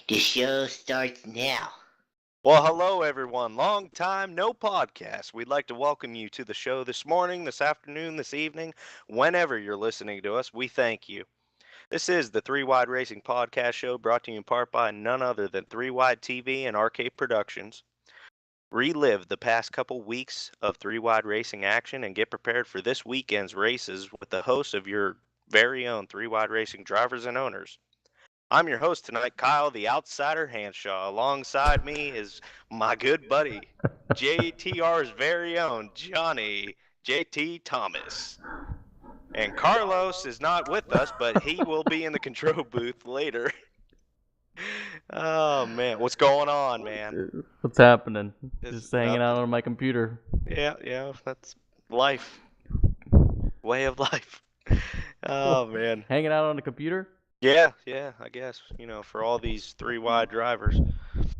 The show starts now. Well, hello everyone. Long time no podcast. We'd like to welcome you to the show this morning, this afternoon, this evening, whenever you're listening to us. We thank you. This is the Three Wide Racing Podcast Show, brought to you in part by none other than Three Wide TV and Arcade Productions. Relive the past couple weeks of Three Wide Racing action and get prepared for this weekend's races with the hosts of your very own Three Wide Racing drivers and owners. I'm your host tonight, Kyle the Outsider Hanshaw. Alongside me is my good buddy, JTR's very own Johnny JT Thomas. And Carlos is not with us, but he will be in the control booth later. Oh man, what's going on, man? What's happening? It's Just hanging out nothing. on my computer. Yeah, that's life. Way of life. Oh man. Hanging out on the computer? Yeah, I guess, for all these three wide drivers.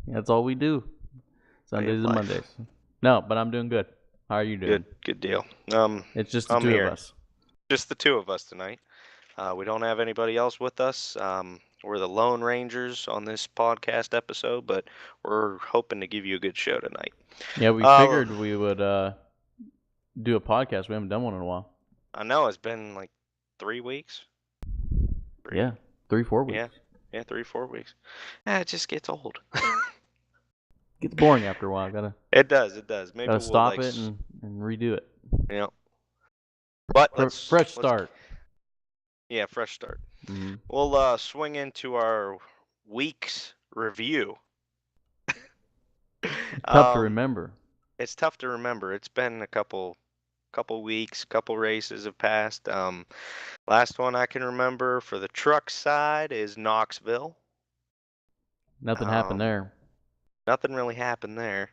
That's all we do. Sundays and life. Mondays. No, but I'm doing good. How are you doing? Good deal. It's just the I'm two here. of us. Just the two of us tonight. We don't have anybody else with us. We're the Lone Rangers on this podcast episode, but we're hoping to give you a good show tonight. Yeah, we figured we would do a podcast. We haven't done one in a while. I know, it's been like 3 weeks. Yeah, 3-4 weeks. Yeah, 3-4 weeks. It just gets old. Gets boring after a while. It does. Maybe Gotta we'll stop it and redo it. Yeah. But fresh start. Yeah, fresh start. Mm-hmm. We'll swing into our week's review. Tough to remember. It's tough to remember. It's been a couple weeks, couple races have passed. Last one I can remember for the truck side is Knoxville. Nothing happened there. Nothing really happened there.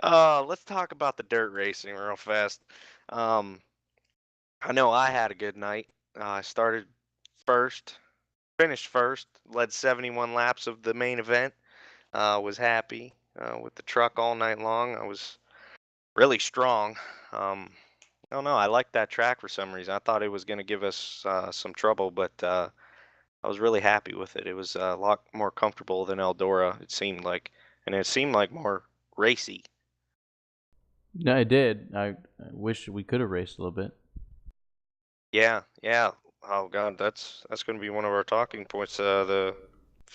Let's talk about the dirt racing real fast. I know I had a good night. I started first, finished first, led 71 laps of the main event. Was happy with the truck all night long. I was really strong. I don't know. I liked that track for some reason. I thought it was going to give us some trouble, but I was really happy with it. It was a lot more comfortable than Eldora, it seemed like. And it seemed like more racy. No, it did. I wish we could have raced a little bit. Yeah. Oh God, that's going to be one of our talking points. The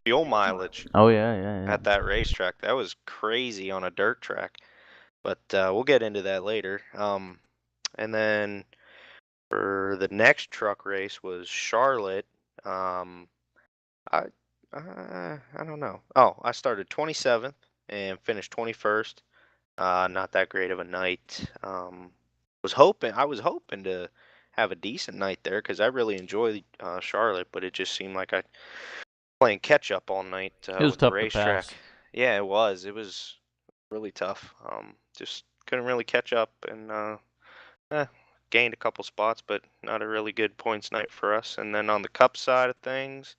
fuel mileage. Oh yeah. At that racetrack, that was crazy on a dirt track. But we'll get into that later. And then for the next truck race was Charlotte. I don't know. Oh, I started 27th and finished 21st. Not that great of a night. I was hoping to have a decent night there because I really enjoyed Charlotte, but it just seemed like I playing catch up all night it was with tough the racetrack. To pass. Yeah, it was. It was really tough. Just couldn't really catch up and gained a couple spots, but not a really good points night for us. And then on the Cup side of things,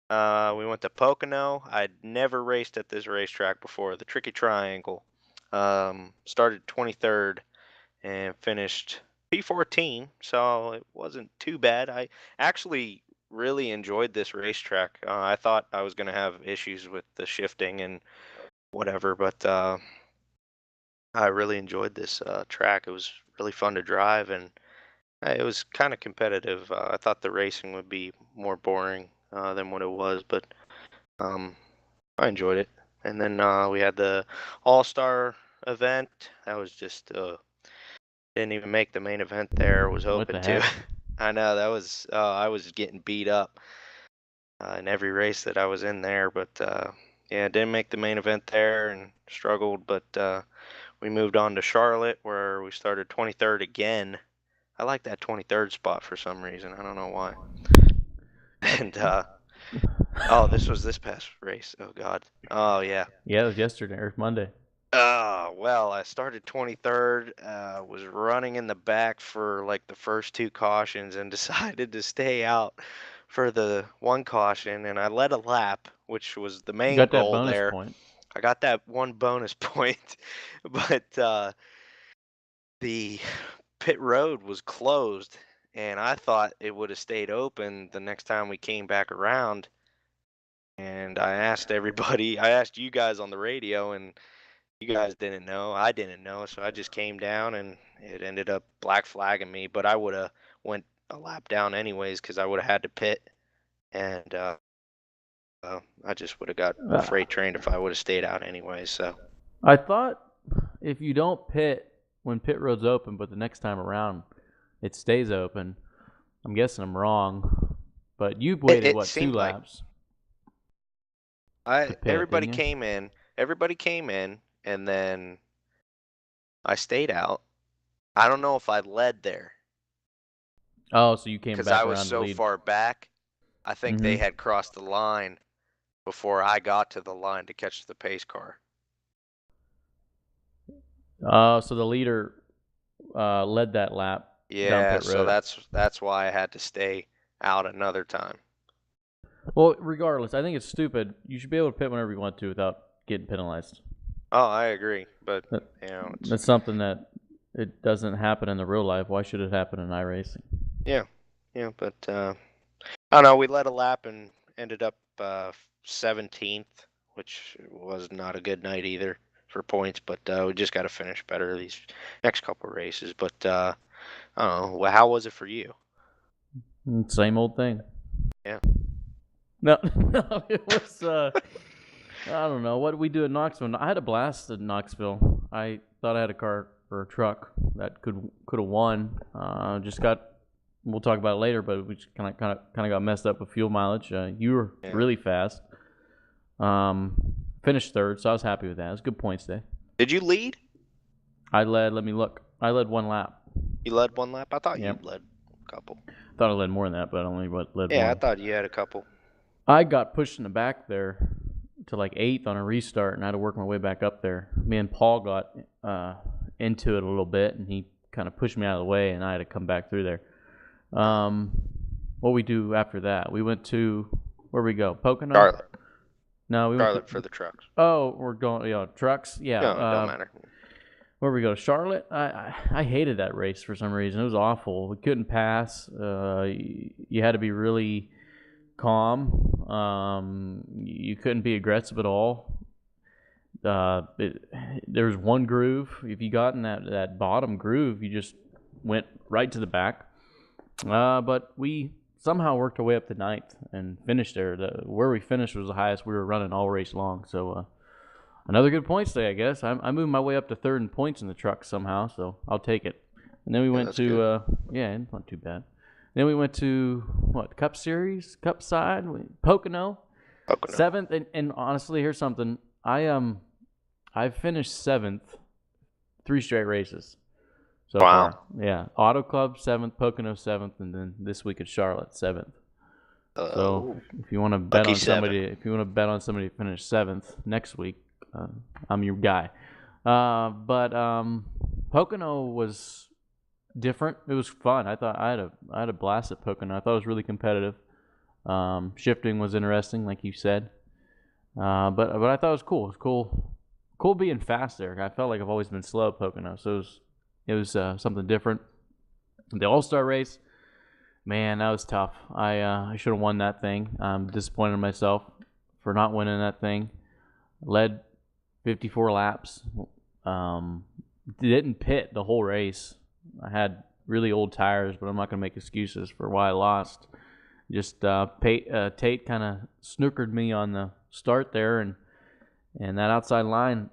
we went to Pocono. I'd never raced at this racetrack before, the Tricky Triangle. Started 23rd and finished P14, so it wasn't too bad. I actually really enjoyed this racetrack. I thought I was going to have issues with the shifting and whatever, but I really enjoyed this track. It was really fun to drive, and it was kind of competitive. I thought the racing would be more boring than what it was, but I enjoyed it. And then we had the All-Star event. That was just didn't even make the main event there. Was hoping to. I know that was I was getting beat up in every race that I was in there, but yeah, didn't make the main event there and struggled. But we moved on to Charlotte where we started 23rd again. I like that 23rd spot for some reason. I don't know why. And this was this past race. Oh God. Oh yeah. Yeah, it was yesterday or Monday. Well, I started 23rd, was running in the back for like the first two cautions and decided to stay out for the one caution, and I led a lap, which was the main goal there. Point. I got that one bonus point, but the pit road was closed and I thought it would have stayed open the next time we came back around. And I asked everybody, I asked you guys on the radio, and you guys didn't know. I didn't know, so I just came down, and it ended up black flagging me. But I would have went a lap down anyways because I would have had to pit, and I just would have got freight trained if I would have stayed out anyways. So I thought if you don't pit when pit road's open, but the next time around it stays open. I'm guessing I'm wrong, but you waited what, 2 laps? Everybody came in, and then I stayed out. I don't know if I led there. Oh, so you came back around because I was so far back. I think they had crossed the line before I got to the line to catch the pace car. So the leader led that lap. Yeah, so that's why I had to stay out another time. Well, regardless, I think it's stupid. You should be able to pit whenever you want to without getting penalized. Oh, I agree, but you know, that's something that it doesn't happen in the real life. Why should it happen in iRacing? Yeah, but I don't know. We led a lap and ended up 17th, which was not a good night either for points. But we just got to finish better these next couple of races. But I don't know. Well, how was it for you? Same old thing. Yeah. No, it was. I don't know. What did we do at Knoxville? I had a blast at Knoxville. I thought I had a car or a truck that could have won. Just got. We'll talk about it later, but we just kind of got messed up with fuel mileage. You were really fast. Finished third, so I was happy with that. It was a good points day. Did you lead? I led. Let me look. I led 1 lap. You led 1 lap? I thought you led a couple. I thought I led more than that, but I only led 1. Yeah, I thought you had a couple. I got pushed in the back there to like 8th on a restart, and I had to work my way back up there. Me and Paul got into it a little bit, and he kind of pushed me out of the way, and I had to come back through there. What we do after that? We went to, where we go? Pocono? Charlotte. No, we Charlotte went for the trucks. Oh, we're going, trucks? Yeah. No, it don't matter. Where we go? Charlotte? I hated that race for some reason. It was awful. We couldn't pass. You had to be really calm. You couldn't be aggressive at all. There was one groove. If you got in that bottom groove, you just went right to the back. But we somehow worked our way up to 9th and finished there. Where we finished was the highest we were running all race long. So another good points day, I guess. I moved my way up to 3rd in points in the truck somehow, so I'll take it. And then we went to it's not too bad. Then we went to Cup Series, Cup side, Pocono. 7th, and honestly, here's something. I finished 7th 3 straight races. So far. Yeah, Auto Club 7th, Pocono 7th, and then this week at Charlotte 7th. So if you want to bet on somebody, to finish 7th next week, I'm your guy. But Pocono was different. It was fun. I thought I had a blast at Pocono. I thought it was really competitive. Shifting was interesting, like you said. But I thought it was cool. It was cool being fast there. I felt like I've always been slow at Pocono, so it was something different. The All-Star race, man, that was tough. I should have won that thing. I'm disappointed in myself for not winning that thing. Led 54 laps. Didn't pit the whole race. I had really old tires, but I'm not going to make excuses for why I lost. Just Tate kind of snookered me on the start there, and that outside line,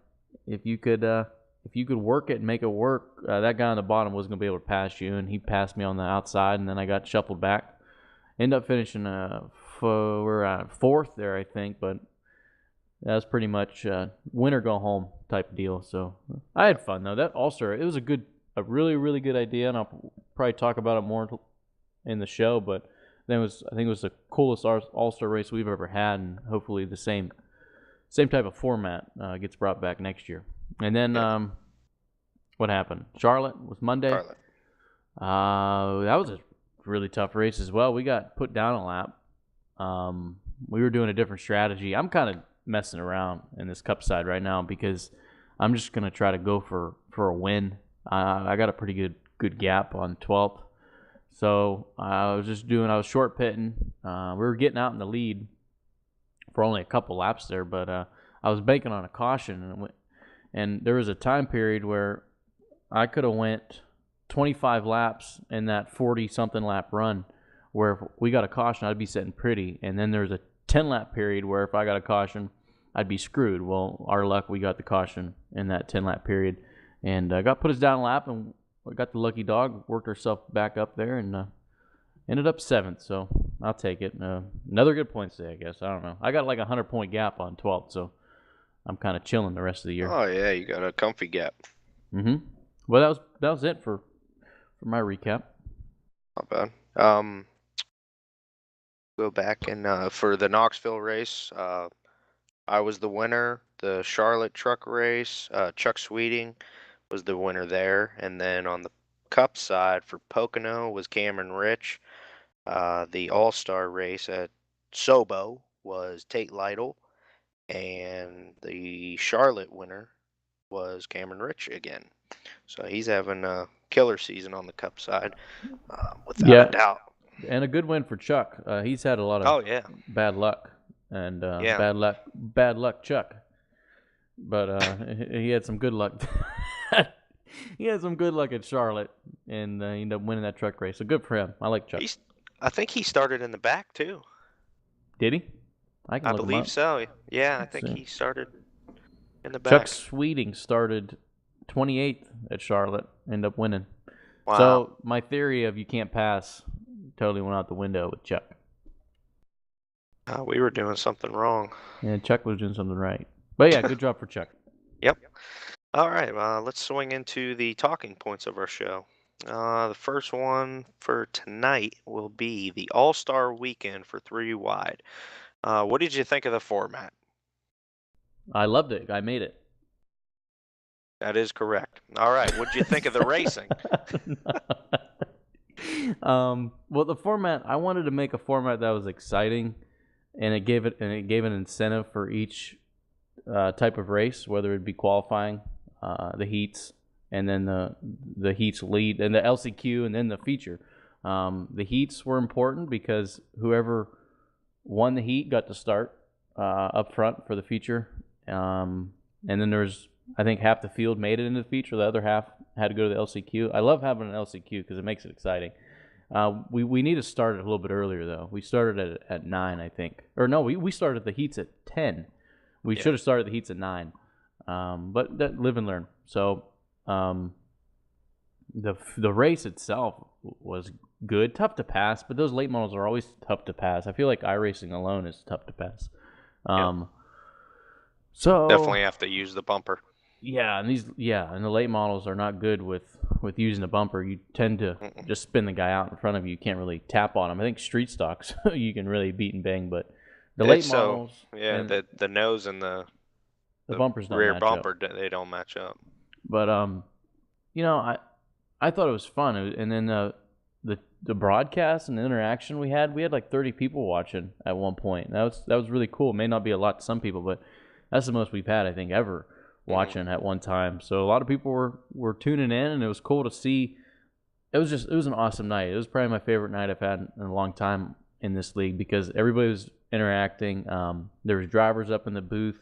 if you could work it and make it work, that guy on the bottom wasn't going to be able to pass you, and he passed me on the outside, and then I got shuffled back. Ended up finishing we're at 4th there, I think, but that was pretty much win or go home type deal. So I had fun though. That All-Star, it was a really, really good idea, and I'll probably talk about it more in the show, but I think it was the coolest All-Star race we've ever had, and hopefully the same type of format gets brought back next year. And then what happened? Charlotte was Monday. Charlotte. That was a really tough race as well. We got put down a lap. We were doing a different strategy. I'm kind of messing around in this Cup side right now because I'm just going to try to go for a win. I got a pretty good gap on 12th. So I was short pitting. We were getting out in the lead for only a couple laps there, but I was banking on a caution, and there was a time period where I could have went 25 laps in that 40-something lap run, where if we got a caution, I'd be sitting pretty, and then there's a 10-lap period where if I got a caution, I'd be screwed. Well, our luck, we got the caution in that 10-lap period, and got put us down a lap, and we got the lucky dog, worked ourselves back up there, and ended up 7th, so I'll take it. Another good points day, I guess. I don't know. I got like a 100-point gap on 12th, so I'm kind of chilling the rest of the year. Oh yeah, you got a comfy gap. Well, that was it for my recap. Not bad. Go back and for the Knoxville race, I was the winner. The Charlotte truck race, Chuck Sweeting was the winner there, and then on the Cup side for Pocono was Cameron Rich. The All-Star race at Sobo was Tate Lytle, and the Charlotte winner was Cameron Rich again. So he's having a killer season on the Cup side, without a doubt. And a good win for Chuck. He's had a lot of bad luck, and bad luck, Chuck. But he had some good luck. He had some good luck at Charlotte, and he ended up winning that truck race. So good for him. I like Chuck. I think he started in the back too. Did he? I believe so. Yeah, I think he started in the back. Chuck Sweeting started 28th at Charlotte, ended up winning. Wow. So my theory of you can't pass totally went out the window with Chuck. We were doing something wrong. Yeah, Chuck was doing something right. But yeah, good job for Chuck. Yep. All right, let's swing into the talking points of our show. The first one for tonight will be the All-Star Weekend for 3 Wide. What did you think of the format? I loved it. I made it. That is correct. All right, what did you think of the racing? Well, the format, I wanted to make a format that was exciting, and it gave an incentive for each type of race, whether it be qualifying, the heats, and then the heats lead, and the LCQ, and then the feature. The heats were important because whoever won the heat got to start up front for the feature, and then there's, I think, half the field made it into the feature, the other half had to go to the LCQ. I love having an LCQ because it makes it exciting. We need to start it a little bit earlier, though. We started at 9, I think. Or no, we started the heats at 10. We should have started the heats at 9. But that, live and learn. So the race itself was good. Tough to pass, but those late models are always tough to pass. I feel like iRacing alone is tough to pass. So definitely have to use the bumper. Yeah, and the late models are not good with using the bumper. You tend to just spin the guy out in front of you. You can't really tap on him. I think street stocks you can really beat and bang, but the late models, the nose and the bumpers don't rear match bumper up. They don't match up. But I thought it was fun, and then the broadcast and the interaction we had like 30 people watching at one point. That was really cool. It may not be a lot to some people, but that's the most we've had, I think, ever watching at one time. So a lot of people were tuning in, and it was cool to see. It was an awesome night. It was probably my favorite night I've had in a long time in this league because everybody was interacting. There was drivers up in the booth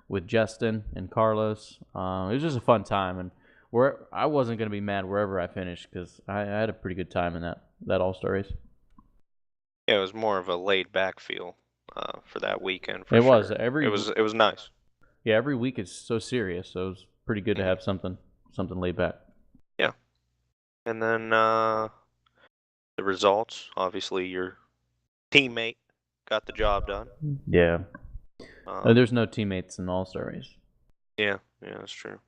with Justin and Carlos. It was just a fun time, and I wasn't going to be mad wherever I finished because I had a pretty good time in that All-Star race. Yeah, it was more of a laid-back feel for that weekend. It was. It was nice. Yeah, every week is so serious, so it was pretty good to have something laid back. Yeah. And then the results, obviously your teammate got the job done. Yeah. There's no teammates in the All-Star race. Yeah, that's true.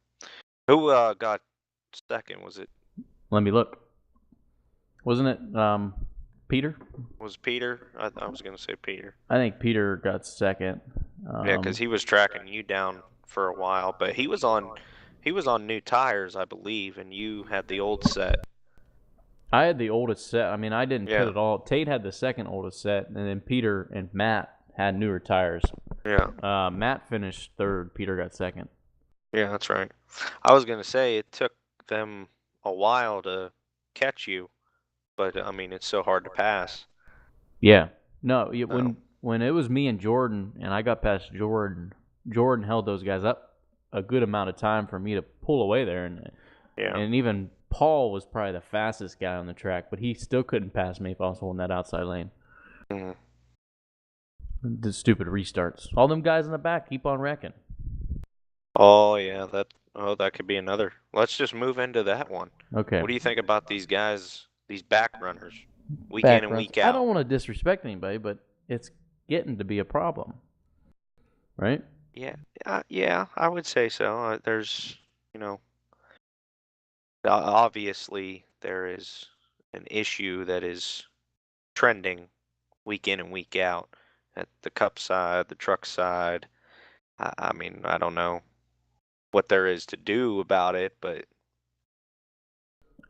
Who got second? Was it? Let me look. Wasn't it Peter? Was Peter? I was going to say Peter. I think Peter got second. Yeah, because he was tracking you down for a while, but he was on new tires, I believe, and you had the old set. I had the oldest set. I mean, I didn't put it all. Tate had the second oldest set, and then Peter and Matt had newer tires. Yeah. Matt finished third. Peter got second. Yeah, that's right. I was going to say it took them a while to catch you but I mean, it's so hard to pass. Yeah. No, So, when it was me and Jordan, and I got past Jordan, Jordan held those guys up a good amount of time for me to pull away there, yeah. and even Paul was probably the fastest guy on the track, but he still couldn't pass me if I was holding that outside lane. Mhm. The stupid restarts. All them guys in the back keep on wrecking. Oh yeah, that could be another. Let's just move into that one. Okay. What do you think about these guys, these back runners, week in Back and runs. week I don't out? want to disrespect anybody, but it's getting to be a problem, right? Yeah, yeah, I would say so. There's, you know, obviously there is an issue that is trending week in and week out at the cup side, the truck side. I mean, I don't know what there is to do about it, but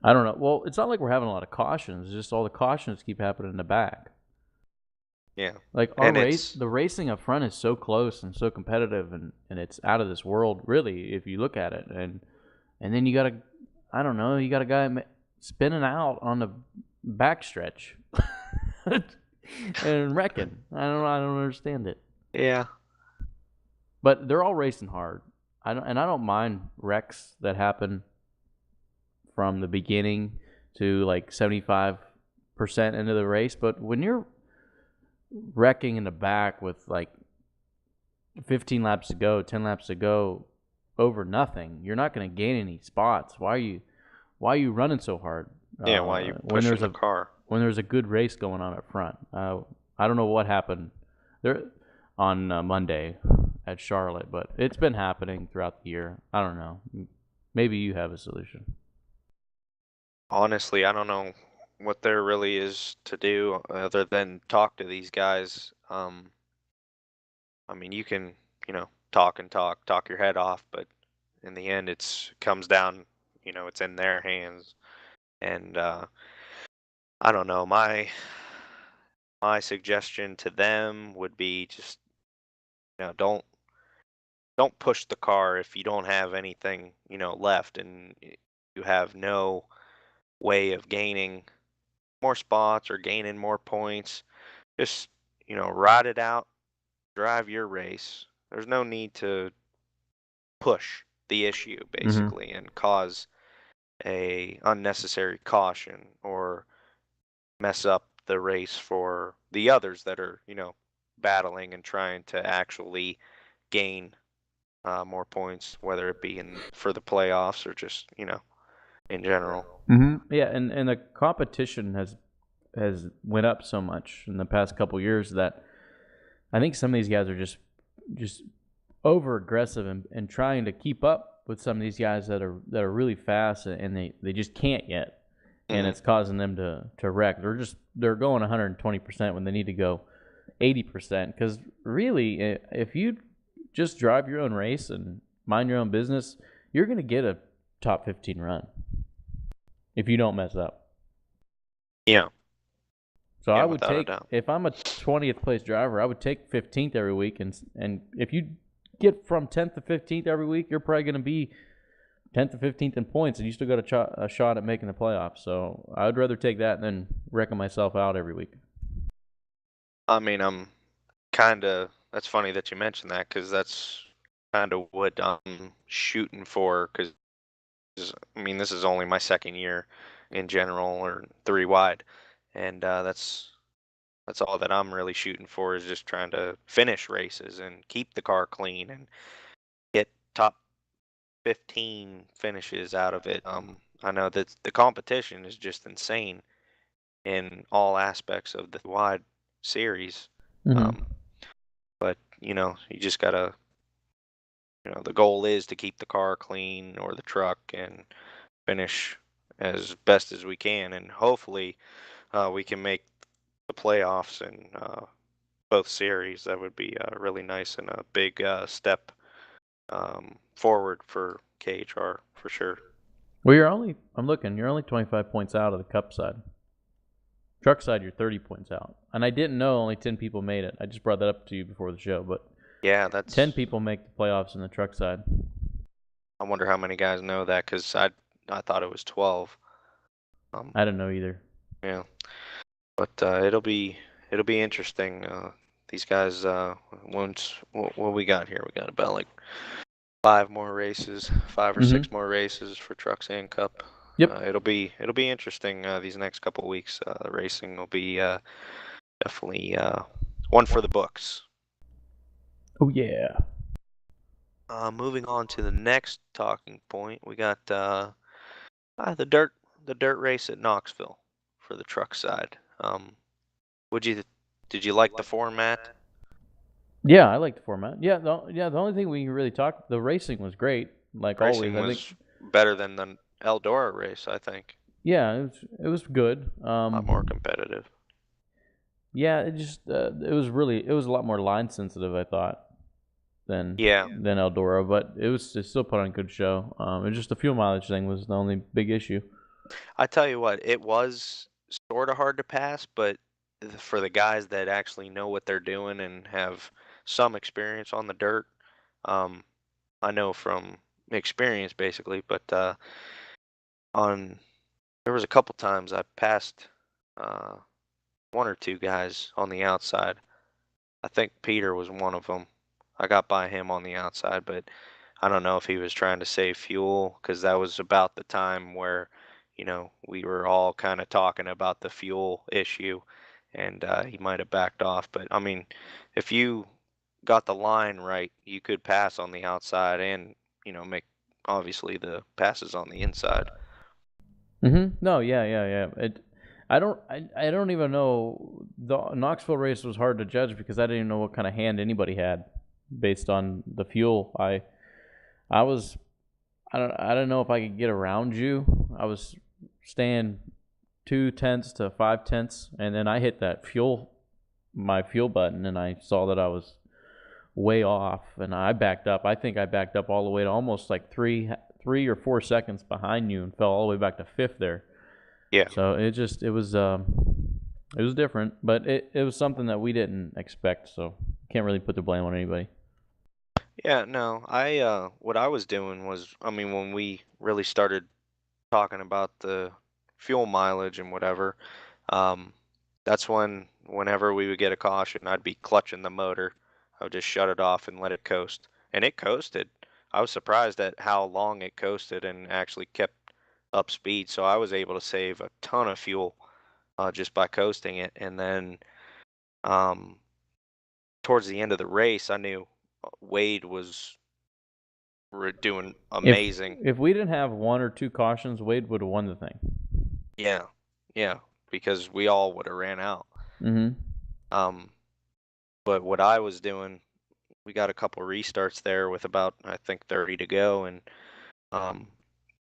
I don't know. Well, it's not like we're having a lot of cautions. It's just all the cautions keep happening in the back. yeah. Like And it's the racing up front is so close and so competitive, and it's out of this world, really, if you look at it. And then you got I don't know, you got a guy spinning out on the backstretch and wrecking. I don't understand it. yeah, But they're all racing hard. I don't mind wrecks that happen from the beginning to like 75% into the race, but when you're wrecking in the back with like 15 laps to go, 10 laps to go over nothing, you're not going to gain any spots. Why are you running so hard? yeah. Why you When pushing the car? there's a good race going on up front. I don't know what happened there on Monday at Charlotte, but it's been happening throughout the year. I don't know. Maybe you have a solution. Honestly, I don't know what there really is to do other than talk to these guys. I mean, you can, talk and talk your head off, but in the end, comes down, it's in their hands. And I don't know. My suggestion to them would be just, don't push the car if you don't have anything, left, and you have no way of gaining more spots or gaining more points. Just, ride it out, drive your race. There's no need to push the issue Mm-hmm. basically and cause a unnecessary caution or mess up the race for the others that are, battling and trying to actually gain more points, whether it be for the playoffs or just, in general. Mm-hmm. Yeah, and the competition has went up so much in the past couple years that I think some of these guys are just over aggressive and trying to keep up with some of these guys that are really fast, and they just can't yet, and Mhm. it's causing them to wreck. They're going 120% when they need to go 80%, because really, if you just drive your own race and mind your own business, you're going to get a top 15 run if you don't mess up. Yeah, So yeah, I would without a take, doubt. if I'm a 20th place driver, I would take 15th every week, and if you get from 10th to 15th every week, you're probably going to be 10th to 15th in points, and you still got a shot at making the playoffs. So I would rather take that than wrecking myself out every week. I mean, that's funny that you mentioned that because that's kind of what I'm shooting for. Because, I mean, this is only my second year in general or three wide. And that's all that I'm really shooting for is just trying to finish races and keep the car clean and get top 15 finishes out of it. I know that the competition is just insane in all aspects of the wide series. Mm-hmm. But you just gotta, the goal is to keep the car clean or the truck and finish as best as we can, and hopefully we can make the playoffs in both series. That would be really nice and a big step forward for KHR for sure. Well, I'm looking, you're only 25 points out of the Cup side. Truck side, you're 30 points out. And I didn't know only 10 people made it. I just brought that up to you before the show, but Yeah, 10 people make the playoffs in the truck side. I wonder how many guys know that because I thought it was 12. I didn't know either. Yeah, but it'll be interesting. These guys, once what we got here, we got about like 5 or Mm-hmm. 6 more races for trucks and cup. Yep. It'll be interesting these next couple weeks. The racing will be definitely one for the books. Oh yeah. Moving on to the next talking point, we got the dirt race at Knoxville for the truck side. Would you did you like the format? Yeah, I like the format. The only thing we really talked, the racing was great, like always. Racing I think. was better than the Eldora race, I think. Yeah, it was good. A lot more competitive. Yeah, it was a lot more line sensitive, I thought, than Yeah. Eldora, but it still put on a good show. It's just the fuel mileage thing was the only big issue. I tell you what, it was sort of hard to pass, but for the guys that actually know what they're doing and have some experience on the dirt, um, I know from experience basically, but on there was a couple times I passed uh, one or two guys on the outside. I think Peter was one of them. I got by him on the outside, but I don't know if he was trying to save fuel because that was about the time where, we were all kind of talking about the fuel issue, and he might have backed off. But I mean, if you got the line right, you could pass on the outside and, make obviously the passes on the inside. Mm-hmm. No, yeah. I don't even know. The Knoxville race was hard to judge because I didn't even know what kind of hand anybody had based on the fuel. I was, I don't know if I could get around you. I was staying 2/10 to 5/10, and then I hit my fuel button, and I saw that I was way off, and I backed up. I think I backed up all the way to almost like 3 or 4 seconds behind you, and fell all the way back to fifth there. Yeah. So it was different, but it was something that we didn't expect. So can't really put the blame on anybody. Yeah, no, what I was doing was, I mean, when we really started talking about the fuel mileage and whatever, um, that's whenever we would get a caution, I'd be clutching the motor. I would just shut it off and let it coast. And it coasted. I was surprised at how long it coasted and actually kept up speed. So I was able to save a ton of fuel just by coasting it. And then um, towards the end of the race, I knew Wade was doing If amazing. if we didn't have one or two cautions, Wade would have won the thing. Yeah, yeah, because we all would have ran out. Mm-hmm. But what I was doing, we got a couple restarts there with about, I think, 30 to go, and um,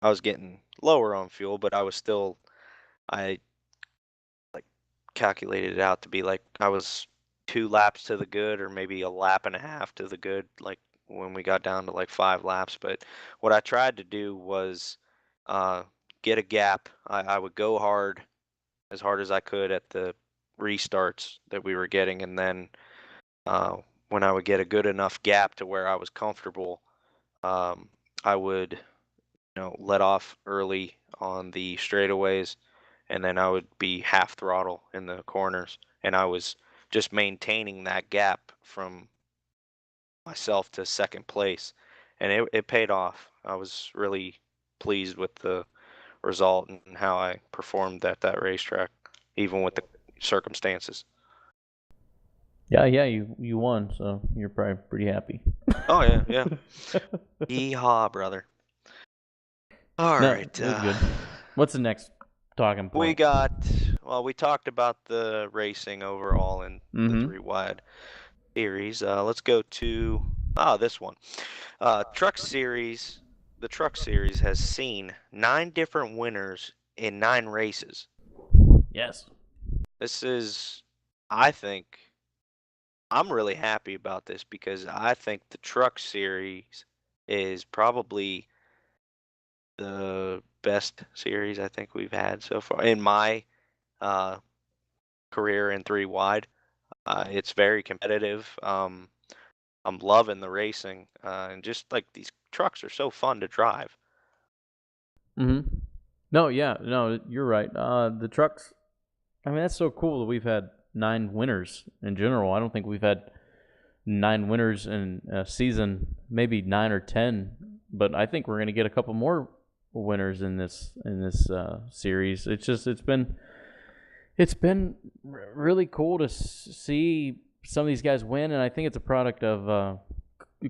I was getting lower on fuel, but I like calculated it out to be like I was 2 laps to the good, or maybe a lap and a half to the good, like when we got down to like 5 laps. But what I tried to do was uh, get a gap. I would go as hard as I could at the restarts that we were getting, and then uh, when I would get a good enough gap to where I was comfortable, um, I would, let off early on the straightaways, and then I would be half throttle in the corners, and I was just maintaining that gap from myself to second place, and it paid off. I was really pleased with the result and how I performed at that racetrack, even with the circumstances. Yeah, you won, so you're probably pretty happy. Oh yeah, yeah. Yeehaw, brother. All No, right. it was good. What's the next talking We point? we talked about the racing overall in the Mm-hmm. 3 wide series. Let's go to this one. Truck series. The truck series has seen 9 different winners in 9 races. Yes. This is, I think, I'm really happy about this because I think the truck series is probably the best series I think we've had so far in my uh, career in 3 wide. It's very competitive. I'm loving the racing, and just like these trucks are so fun to drive. Mm-hmm. No, yeah, no, you're right. The trucks. I mean, that's so cool that we've had 9 winners in general. I don't think we've had 9 winners in a season, maybe 9 or 10, but I think we're going to get a couple more winners in this series. It's been really cool to see some of these guys win, and I think it's a product of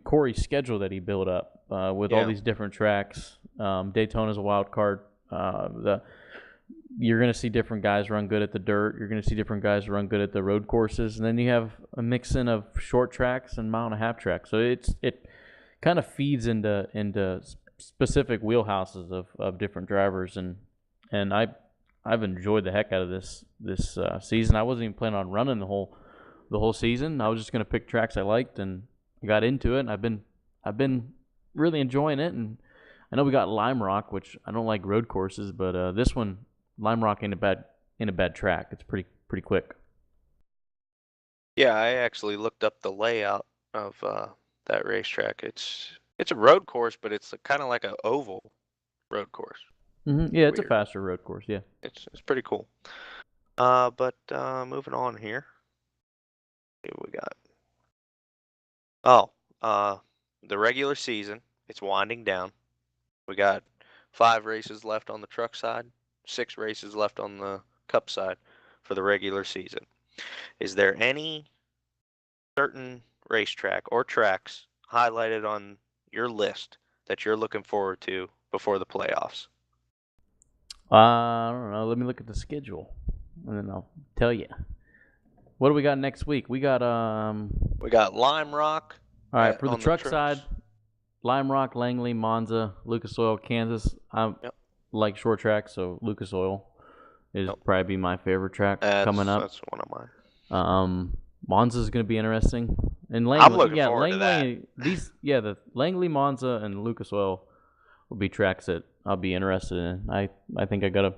Corey's schedule that he built up with all these different tracks. Daytona's a wild card. You're going to see different guys run good at the dirt. You're going to see different guys run good at the road courses. And then you have a mix-in of short tracks and mile-and-a-half tracks. So it kind of feeds into specific wheelhouses of different drivers. And I've enjoyed the heck out of this season. I wasn't even planning on running the whole season. I was just going to pick tracks I liked, and I got into it. And I've been really enjoying it. And I know we got Lime Rock, which I don't like road courses, but this one, Lime Rock ain't a bad track. It's pretty quick. Yeah, I actually looked up the layout of that racetrack. It's a road course, but it's kind of like an oval road course. Mm-hmm. Yeah, it's Weird. a faster road course. Yeah, it's pretty cool. But moving on here. See what we got. The regular season. It's winding down. We got 5 races left on the truck side. 6 races left on the Cup side for the regular season. Is there any certain racetrack or tracks highlighted on your list that you're looking forward to before the playoffs? I don't know. Let me look at the schedule, and then I'll tell you. What do we got next week? We got Lime Rock. All right, for the truck side, Lime Rock, Langley, Monza, Lucas Oil, Kansas. I like short tracks, so Lucas Oil is probably be my favorite track coming up. That's one of mine. Monza is going to be interesting, and Langley. I'm looking forward to that. The Langley, Monza, and Lucas Oil will be tracks that I'll be interested in. I think I got a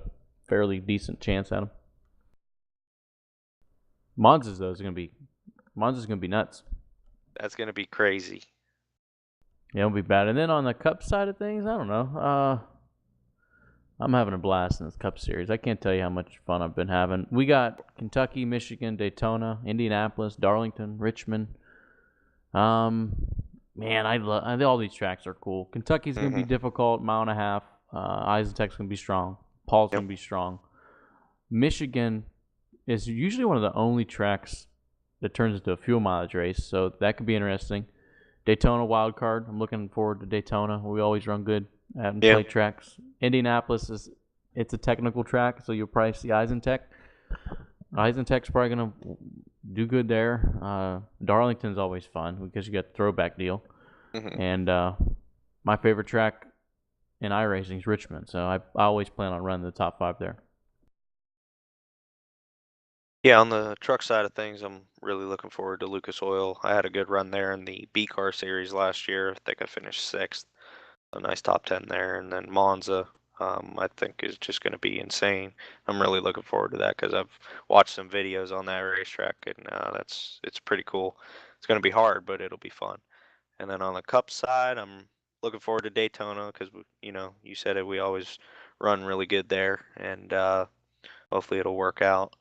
fairly decent chance at them. Monza's going to be nuts. That's going to be crazy. Yeah, it'll be bad. And then on the Cup side of things, I don't know. I'm having a blast in this Cup Series. I can't tell you how much fun I've been having. We got Kentucky, Michigan, Daytona, Indianapolis, Darlington, Richmond. Man, all these tracks are cool. Kentucky's going to be difficult, mile and a half. Eisentek's going to be strong. Paul's going to be strong. Michigan is usually one of the only tracks that turns into a fuel mileage race, so that could be interesting. Daytona wild card. I'm looking forward to Daytona. We always run good at plate tracks. Indianapolis it's a technical track, so you'll probably see Eisentek. Eisentek's probably going to do good there. Darlington's always fun because you got the throwback deal. Mm-hmm. And my favorite track in iRacing is Richmond, so I always plan on running the top 5 there. Yeah, on the truck side of things, I'm really looking forward to Lucas Oil. I had a good run there in the B-Car Series last year. I think I finished 6th. A nice top 10 there. And then Monza, I think, is just going to be insane. I'm really looking forward to that because I've watched some videos on that racetrack, and it's pretty cool. It's going to be hard, but it'll be fun. And then on the Cup side, I'm looking forward to Daytona because, you said it, we always run really good there, and hopefully it'll work out.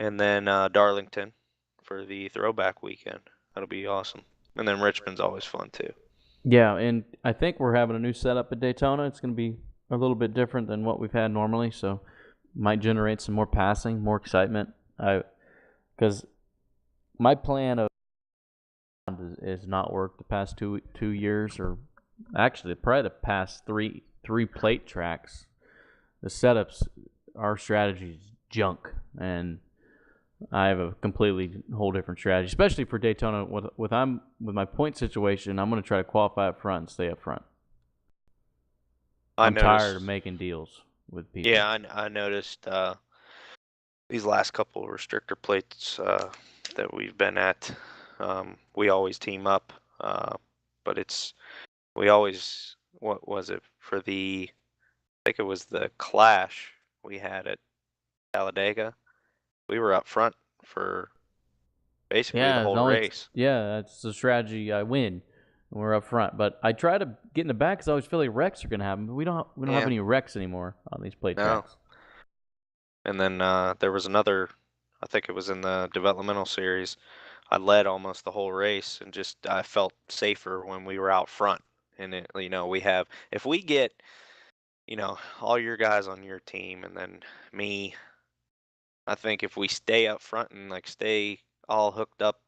And then Darlington for the throwback weekend. That'll be awesome. And then Richmond's always fun too. Yeah, and I think we're having a new setup at Daytona. It's going to be a little bit different than what we've had normally, so might generate some more passing, more excitement. Because my plan of is not worked the past two years, or actually probably the past three plate tracks. The setups, our strategy is junk, and I have a completely whole different strategy, especially for Daytona. With my point situation, I'm going to try to qualify up front and stay up front. I'm tired of making deals with people. Yeah, I noticed these last couple of restrictor plates that we've been at, we always team up, but we always, what was it, for I think it was the Clash we had at Talladega. We were up front for basically the whole race. Yeah, that's the strategy. I win. We're up front, but I try to get in the back because I always feel like wrecks are going to happen. But we don't have any wrecks anymore on these plate tracks. And then there was another, I think it was in the developmental series. I led almost the whole race, and just I felt safer when we were out front. And we have, if we get, all your guys on your team, and then me, I think if we stay up front and like stay all hooked up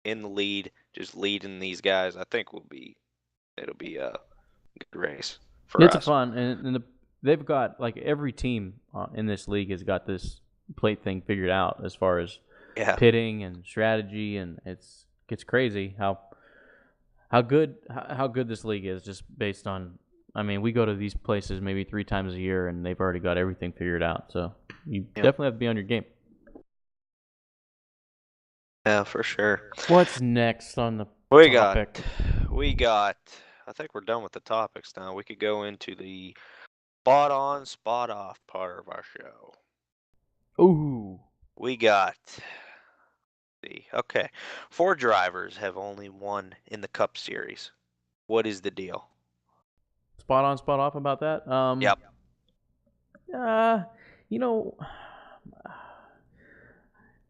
in the lead, just leading these guys, I think it'll be a good race for It's us. fun, and they've got like every team in this league has got this plate thing figured out as far as pitting and strategy, and it's crazy how good this league is just based on. I mean, we go to these places maybe 3 times a year, and they've already got everything figured out. So you definitely have to be on your game. Yeah, for sure. What's next on the topic? We got. I think we're done with the topics now. We could go into the spot on, spot off part of our show. Ooh. We got. Okay, 4 drivers have only won in the Cup Series. What is the deal? Spot on, spot off about that? Yep.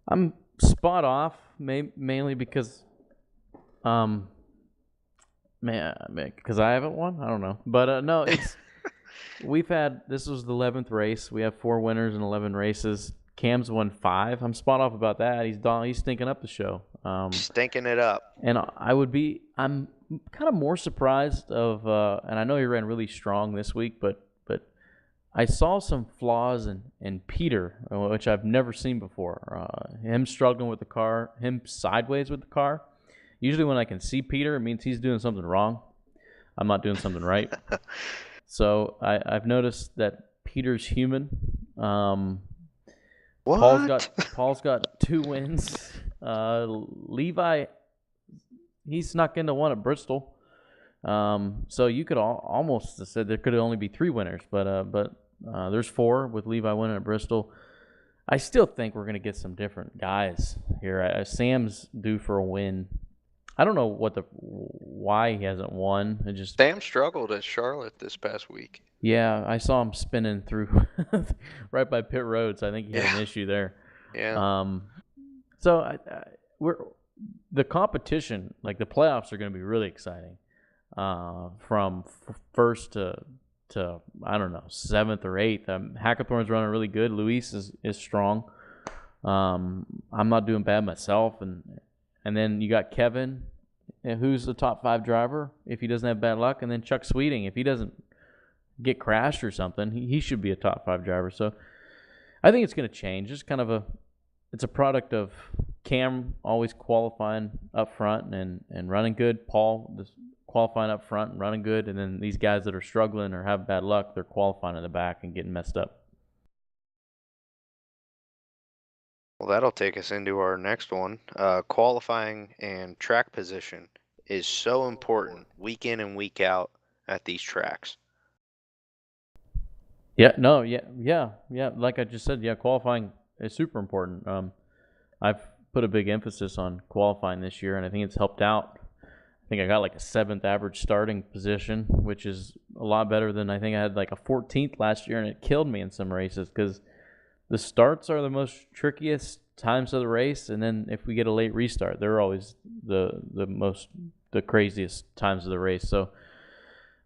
I'm spot off mainly because, because I haven't won. I don't know, but no, it's this was the 11th race. We have 4 winners in 11 races. Cam's won 5. I'm spot off about that. He's stinking up the show. Stinking it up. And I'm kind of more surprised of, and I know he ran really strong this week, but I saw some flaws in Peter, which I've never seen before. Him struggling with the car, him sideways with the car. Usually when I can see Peter, it means he's doing something wrong. I'm not doing something right. So I've noticed that Peter's human. What? Paul's got 2 wins. Levi, he snuck into one at Bristol. So you could almost have said there could only be 3 winners, but there's 4 with Levi winning at Bristol. I still think we're going to get some different guys here. Sam's due for a win. I don't know why he hasn't won. Sam struggled at Charlotte this past week. Yeah, I saw him spinning through right by pit road, so I think he had an issue there. Yeah. So the competition, like the playoffs, are going to be really exciting. From first to I don't know 7th or 8th. Hackathorn's running really good. Luis is strong. I'm not doing bad myself, and then you got Kevin, who's the top 5 driver if he doesn't have bad luck, and then Chuck Sweeting, if he doesn't get crashed or something, he should be a top 5 driver. So I think it's going to change. It's a product of Cam always qualifying up front and running good. Paul qualifying up front and running good, and then these guys that are struggling or have bad luck, they're qualifying in the back and getting messed up. Well, that'll take us into our next one. Qualifying and track position is so important week in and week out at these tracks. Yeah. Like I just said, qualifying is super important. I've put a big emphasis on qualifying this year, and I think it's helped out. I think I got like a 7th average starting position, which is a lot better than I think I had like a 14th last year, and it killed me in some races because the starts are the most trickiest times of the race, and then if we get a late restart, they're always the craziest times of the race. So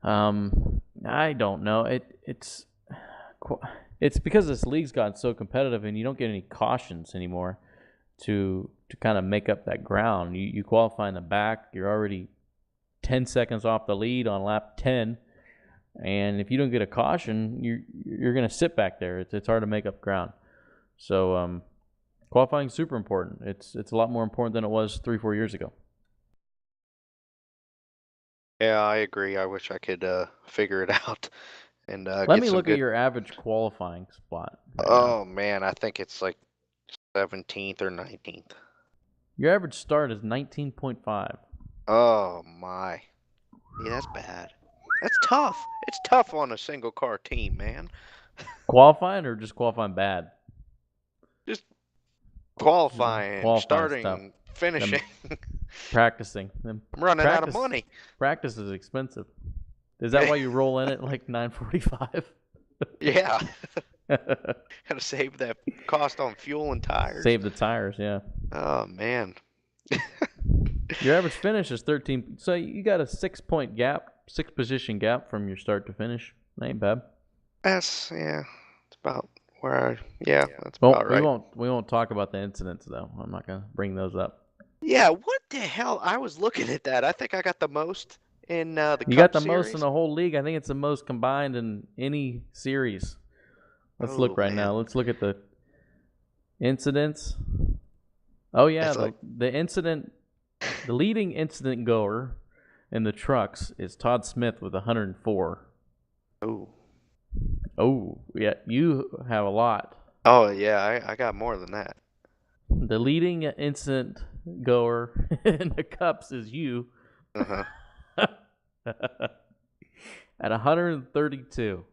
I don't know. It's because this league's gotten so competitive, and you don't get any cautions anymore to kind of make up that ground. You qualify in the back, you're already 10 seconds off the lead on lap 10, and if you don't get a caution, you're going to sit back there. It's hard to make up ground. So qualifying is super important. It's a lot more important than it was 3-4 years ago. Yeah, I agree. I wish I could figure it out. And let me look at your average qualifying spot. Man, I think it's like 17th or 19th. Your average start is 19.5. Oh my. Yeah, that's bad. That's tough. It's tough on a single car team, man. Qualifying or just qualifying bad? Just qualifying starting, stuff. Finishing. Practicing. I'm running out of money. Practice is expensive. Is that why you roll in at like 9:45? Yeah. Gotta save that cost on fuel and tires. Save the tires, yeah. Oh man. Your average finish is 13. So you got a 6-point gap, 6-position gap from your start to finish. That ain't bad. That's it's about where that's Well, about right. we won't talk about the incidents though. I'm not gonna bring those up. Yeah, what the hell? I was looking at that. I think I got the most in the You Cup got the Series. most in the whole league. I think it's the most combined in any series. Let's look right now. Let's look at the incidents. Oh yeah, the incident, the leading incident goer in the trucks is Todd Smith with 104. Oh yeah, you have a lot. Oh yeah, I got more than that. The leading incident goer in the Cups is you. At 132.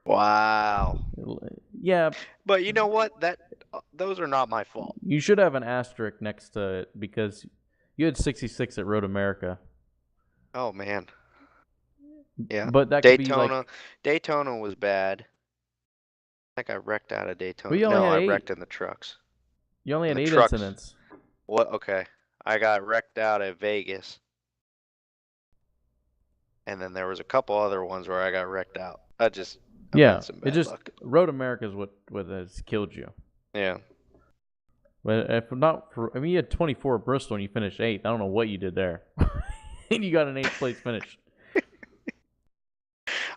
Wow. Yeah. But you know what? Those are not my fault. You should have an asterisk next to it because you had 66 at Road America. Oh man. Yeah. But that Daytona, could be like, Daytona was bad. I think I wrecked out of Daytona. Well, you only No, had I 8. wrecked in the trucks. You only had In the 8 trucks. incidents. What? Okay. I got wrecked out at Vegas. And then there was a couple other ones where I got wrecked out. I've had some bad luck. Road America is what has killed you. Yeah. But if not for, I mean, you had 24 at Bristol and you finished 8th. I don't know what you did there. And you got an 8th place finish.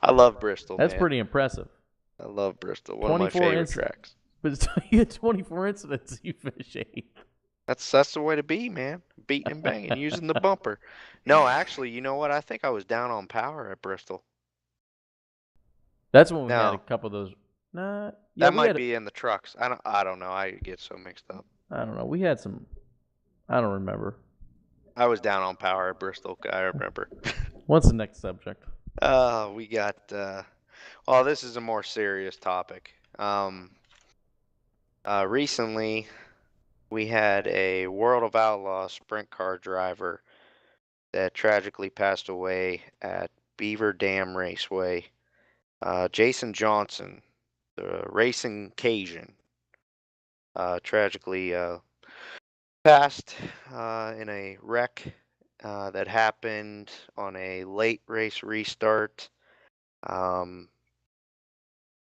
I love Bristol. That's man. pretty impressive. I love Bristol. One of my favorite tracks. But you had 24 incidents and you finished 8th. That's the way to be, man. Beating and banging, using the bumper. No, actually, you know what? I think I was down on power at Bristol. That's when we had a couple of those. Nah, yeah, that might be in the trucks. I don't know. I get so mixed up. I don't know. We had some. I don't remember. I was down on power at Bristol. I remember. What's the next subject? We got. Well, this is a more serious topic. Recently, we had a World of Outlaws sprint car driver that tragically passed away at Beaver Dam Raceway. Jason Johnson, the Racing Cajun, tragically passed in a wreck that happened on a late race restart.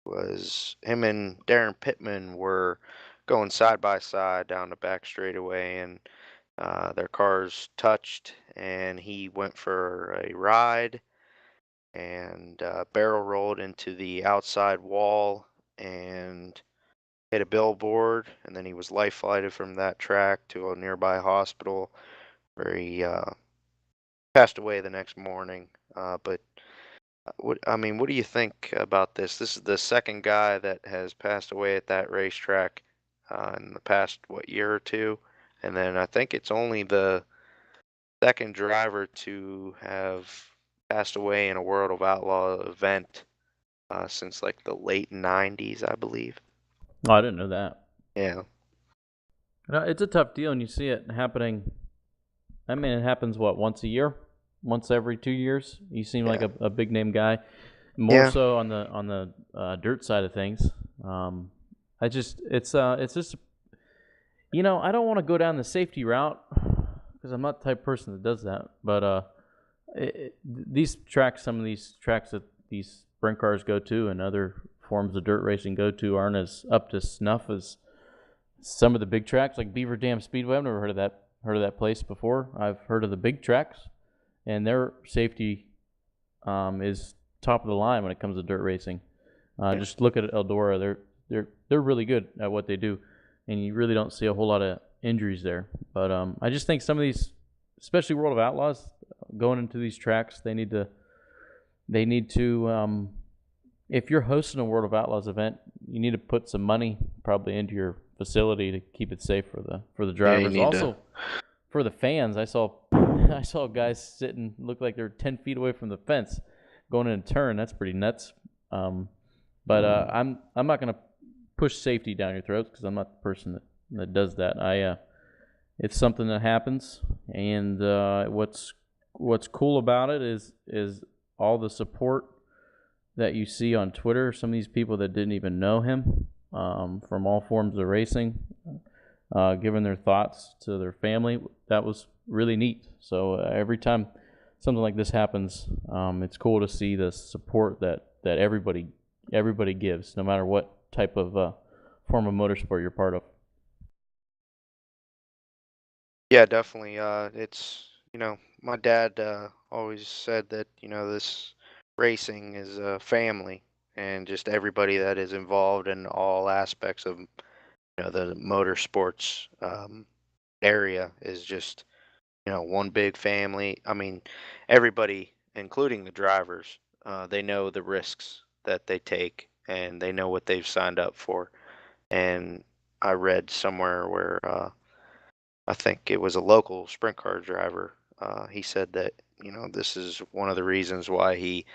Was him and Darren Pittman were going side by side down the back straightaway, and their cars touched, and he went for a ride and barrel rolled into the outside wall and hit a billboard, and then he was life flighted from that track to a nearby hospital where he passed away the next morning. But what do you think about this? This is the second guy that has passed away at that racetrack in the past year or two, and then I think it's only the second driver to have passed away in a World of Outlaw event since like the late 90s, I believe. Oh, I didn't know that. Yeah. No, it's a tough deal, and you see it happening. I mean, it happens, once a year? Once every 2 years? You seem like a big name guy. More so on the dirt side of things. It's just, you know, I don't want to go down the safety route because I'm not the type of person that does that. But these tracks, some of these tracks that these sprint cars go to and other forms of dirt racing go to aren't as up to snuff as some of the big tracks like Beaver Dam Speedway. I've never heard of that place before. I've heard of the big tracks, and their safety is top of the line when it comes to dirt racing. Just look at Eldora; they're really good at what they do, and you really don't see a whole lot of injuries there. But I just think some of these, especially World of Outlaws, going into these tracks, they need to. If you're hosting a World of Outlaws event, you need to put some money probably into your facility to keep it safe for the drivers. For the fans, I saw guys sitting, look like they're 10 feet away from the fence, going in a turn. That's pretty nuts. But I'm not gonna push safety down your throats because I'm not the person that does that. It's something that happens, and what's cool about it is all the support that you see on Twitter, some of these people that didn't even know him, from all forms of racing, giving their thoughts to their family, that was really neat. So every time something like this happens, it's cool to see the support that everybody gives, no matter what type of form of motorsport you're part of. Yeah, definitely. It's, my dad always said that, this racing is a family, and just everybody that is involved in all aspects of, the motorsports area is just, one big family. I mean, everybody, including the drivers, they know the risks that they take, and they know what they've signed up for. And I read somewhere where I think it was a local sprint car driver. He said that, this is one of the reasons why he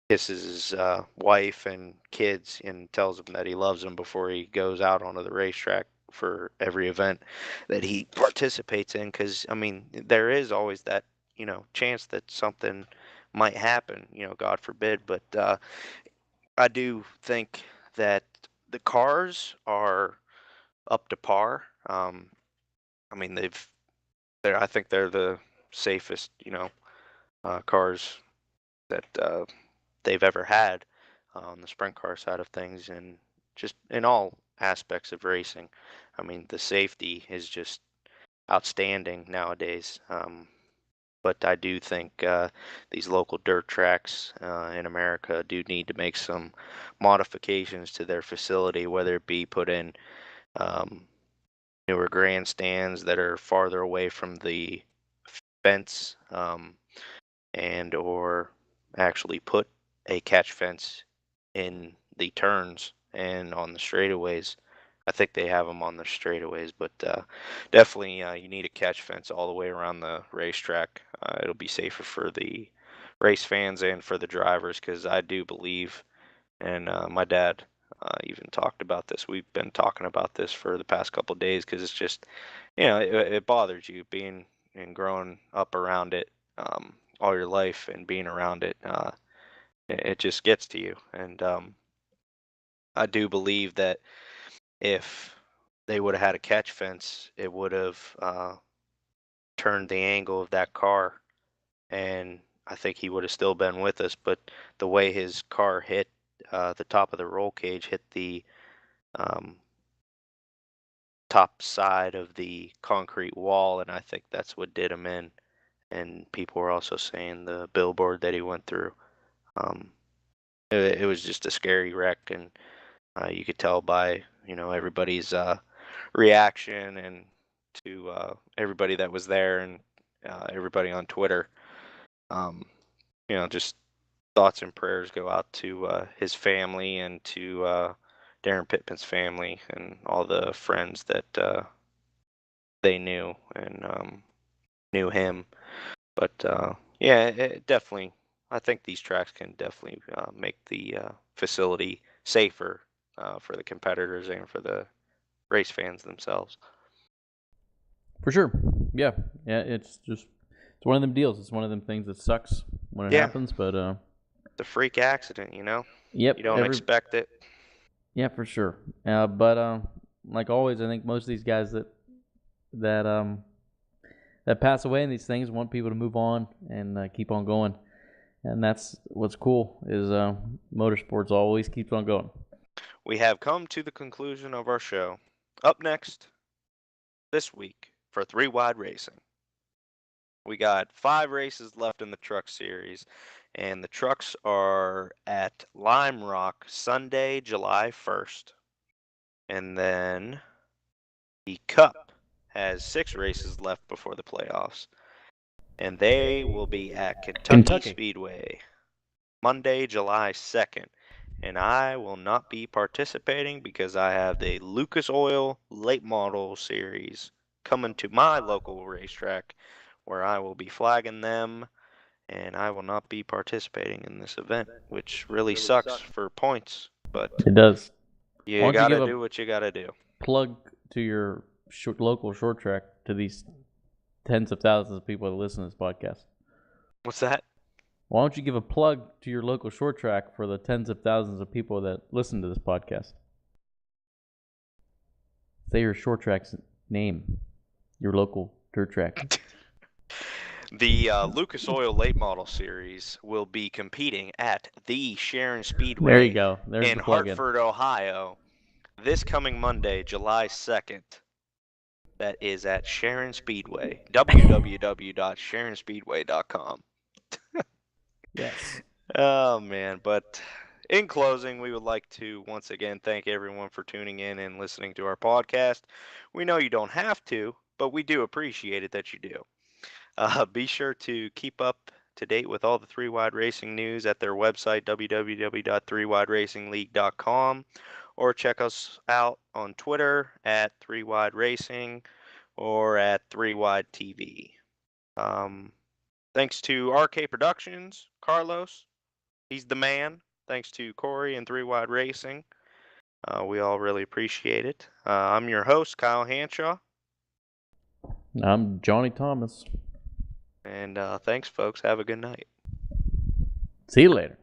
kisses his wife and kids and tells them that he loves them before he goes out onto the racetrack for every event that he participates in. Because, I mean, there is always that, chance that something might happen, God forbid. But I do think that the cars are up to par. I mean, I think they're the safest, cars that they've ever had on the sprint car side of things, and just in all aspects of racing. I mean, the safety is just outstanding nowadays. But I do think these local dirt tracks in America do need to make some modifications to their facility, whether it be put in um, newer grandstands that are farther away from the fence, and or actually put a catch fence in the turns and on the straightaways. I think they have them on the straightaways, but definitely you need a catch fence all the way around the racetrack. It'll be safer for the race fans and for the drivers, because I do believe, and my dad even talked about this. We've been talking about this for the past couple of days, because it's just, it bothers you being and growing up around it all your life, and being around it. It just gets to you. And I do believe that if they would have had a catch fence, it would have turned the angle of that car, and I think he would have still been with us. But the way his car hit the top of the roll cage, hit the um, top side of the concrete wall, and I think that's what did him in. And people were also saying the billboard that he went through. Um, it was just a scary wreck, and you could tell by everybody's reaction, and to everybody that was there, and everybody on Twitter. Um, just thoughts and prayers go out to his family, and to Darren Pittman's family, and all the friends that they knew, and knew him. But yeah, it definitely. I think these tracks can definitely make the facility safer for the competitors and for the race fans themselves. For sure. Yeah. It's one of them deals. It's one of them things that sucks when it Yeah. happens, but The freak accident, yep. you don't expect it. Yeah, for sure. But like always, I think most of these guys that pass away in these things want people to move on and keep on going, and that's what's cool is motorsports always keeps on going. We have come to the conclusion of our show. Up next this week for 3 Wide Racing, we got 5 races left in the truck series, and the trucks are at Lime Rock Sunday, July 1st. And then the Cup has 6 races left before the playoffs, and they will be at Kentucky Speedway Monday, July 2nd. And I will not be participating because I have the Lucas Oil Late Model Series coming to my local racetrack, where I will be flagging them, and I will not be participating in this event, which really sucks for points. But It does. you gotta do what you gotta do. Plug to your local short track to these tens of thousands of people that listen to this podcast. What's that? Why don't you give a plug to your local short track for the tens of thousands of people that listen to this podcast? Say your short track's name, your local dirt track. The Lucas Oil Late Model Series will be competing at the Sharon Speedway There you go. There's in the plug-in. Hartford, Ohio, this coming Monday, July 2nd. That is at Sharon Speedway. www.sharonspeedway.com. Yes. Oh, man. But in closing, we would like to once again thank everyone for tuning in and listening to our podcast. We know you don't have to, but we do appreciate it that you do. Be sure to keep up to date with all the 3Wide Racing news at their website, www.3wideracingleague.com, or check us out on Twitter at 3Wide Racing or at 3Wide TV. Thanks to RK Productions, Carlos. He's the man. Thanks to Corey and 3Wide Racing. We all really appreciate it. I'm your host, Kyle Hanshaw. I'm Johnny Thomas. And thanks, folks. Have a good night. See you later.